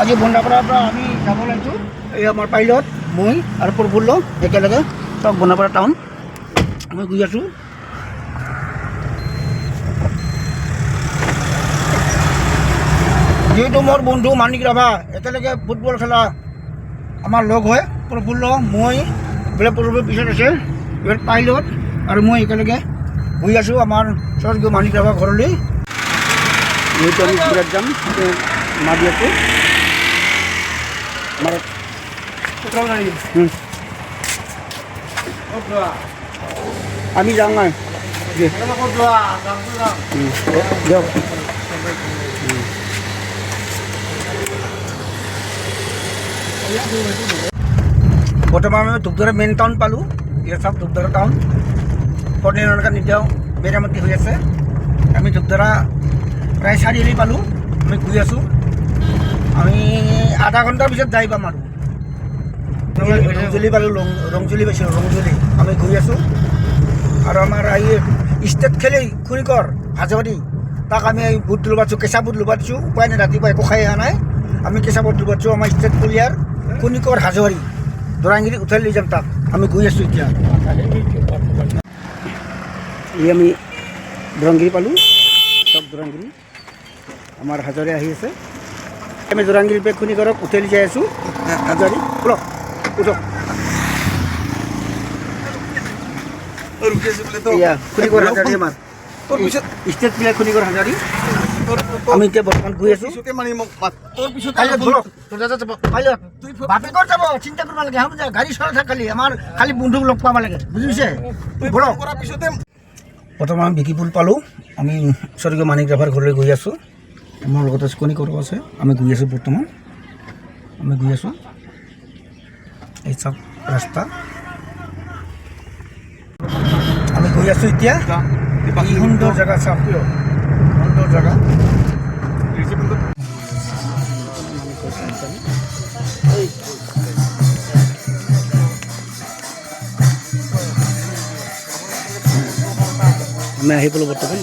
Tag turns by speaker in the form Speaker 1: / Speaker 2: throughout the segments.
Speaker 1: আজি বন্ধাপাৰাৰ পৰা আমি যাব লাগিছোঁ। এই আমাৰ পাইলট মই আৰু প্ৰফুল্ল একেলগে চব বন্ধাপাৰা টাউন আমি গৈ আছোঁ। যিহেতু মোৰ বন্ধু মানিক ৰাভা একেলগে ফুটবল খেলা আমাৰ লগ হয়। প্ৰফুল্ল মই বোলে প্ৰফুল্ল পিছত আছে পাইলট আৰু মই একেলগে গৈ আছোঁ আমাৰ স্বৰ্গীয় মানিক ৰাভা ঘৰলৈ। যিহেতু আমি ঘূৰাত যাম মাৰি আছোঁ আমি যাওঁ নাই দিয়ক। বৰ্তমান আমি ধূপধাৰা মেইন টাউন পালোঁ। ইয়াত চাওক ধূপধাৰা টাউন কৰ্ণেলকা এতিয়াও মেৰামতি হৈ আছে। আমি ধূপধাৰা প্ৰায় চাৰিআলি পালোঁ। আমি গৈ আছোঁ। আমি আধা ঘণ্টাৰ পিছত যাই পাম আৰু ৰংজুলি পালোঁ। ৰংজুলি পাইছোঁ ৰংজুলি আমি গৈ আছোঁ। আৰু আমাৰ এই ষ্টেট খেলি খুৰিকৰ হাজবাৰী তাক আমি বুট ল'ব দিছোঁ, কেঁচা বুট ল'ব দিছোঁ। উপায় নাই, ৰাতিপুৱা একো খাই অহা নাই। আমি কেঁচা বুট ল'ব দিছোঁ। আমাৰ ষ্টেট প্লেয়াৰ খুনিকৰ হাজবাৰী দৰাংগিৰি উঠাই লৈ যাম তাক। আমি গৈ আছোঁ এতিয়া। এই আমি দৰাংগিৰি পালোঁ। চব দৰাংগিৰি আমাৰ হাজৰি আহি আছে। আমি দৰাংগিৰি পৰা খুনিকৰক উঠাই লৈ যাই আছোঁ। হাজৰি উঠক উঠক খুনিকৰ হাজৰি আমাৰ ষ্টেট প্লেয়াৰ খুনিকৰ হাজৰি। আমি এতিয়া বৰ্তমান গৈ আছোঁ। বাপেকৰ যাব চিন্তা কৰিব লাগে। গাড়ী চলাই থাক খালি আমাৰ খালি বন্ধুক লগ পাব লাগে বুজিছে। বৰ্তমান আমি বিকিপুল পালোঁ। আমি স্বৰ্গীয় মানিক ৰাভাৰ ঘৰলৈ গৈ আছোঁ। মোৰ লগতে কণিকৰ আছে। আমি গৈ আছোঁ বৰ্তমান আমি গৈ আছোঁ। এই চব ৰাস্তা আমি গৈ আছোঁ এতিয়া। কি সুন্দৰ জেগা চাওক, সুন্দৰ জেগা। আমি আহি পালোঁ বৰ্তমান।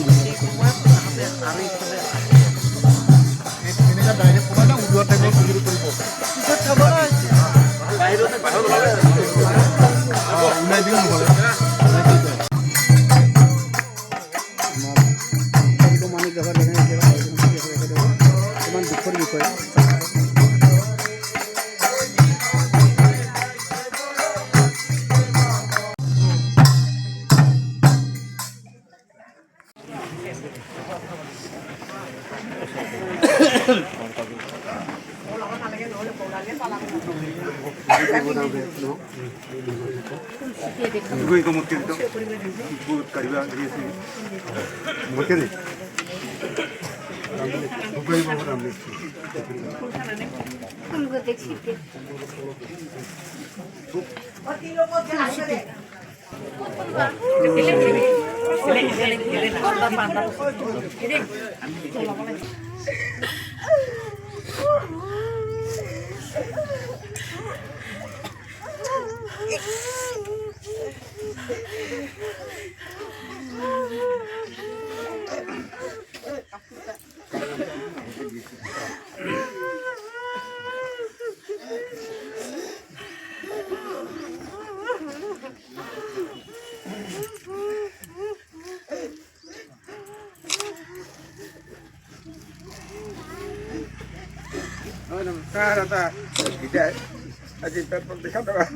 Speaker 1: দুখৰ বিষয় namaskar ata tidak aja tetap dekat dengan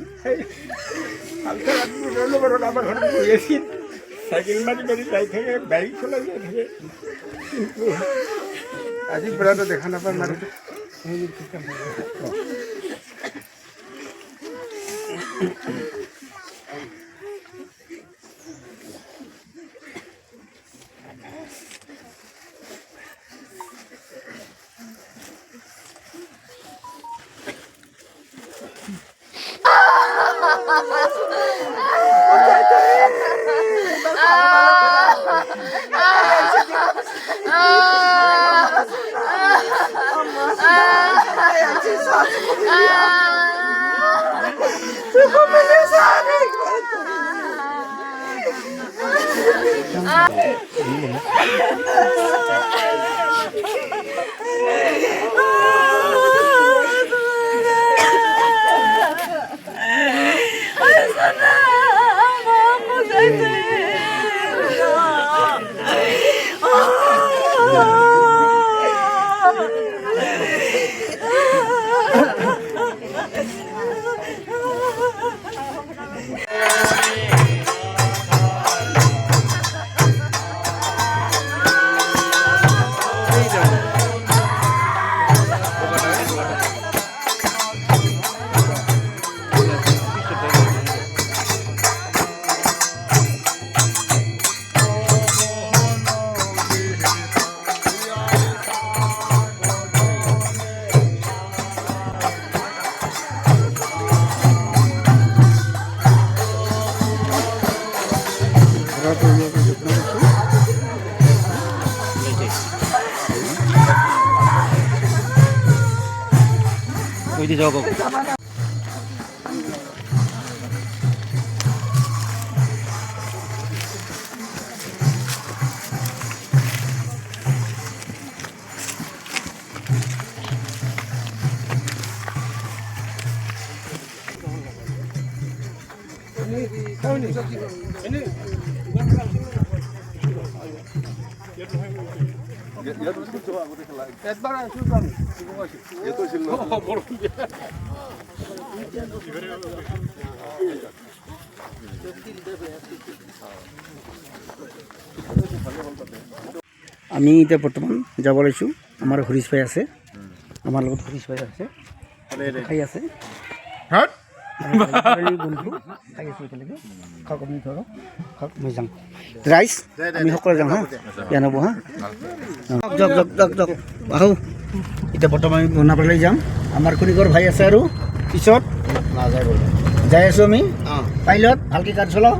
Speaker 1: alkar aku dulu baru nama orang kuyasin saking mati dari saya baik kalau saya aja berada dekat apa mari
Speaker 2: কৈ দি যাওক
Speaker 1: আমি এতিয়া বৰ্তমান যাব লৈছোঁ আমাৰ হৰিশ ভাই আছে আমাৰ লগত হৰিশ ভাই আছে খাই আছে বন্ধু খাই আছোঁ একেলগে খাওক আপুনি ধৰক খাওক মই যাওঁ ৰাইজ আমি সকলোৱে যাওঁ হা বেয়া নহ'ব হা যাওক যাওক যাওক যাওক আহোঁ এতিয়া বৰ্তমান আমি বনাবলৈ যাম আমাৰ খনিকৰ ভাই আছে আৰু পিছত যাই আছোঁ আমি পাইলট ভালকৈ গাড়ী চলাওঁ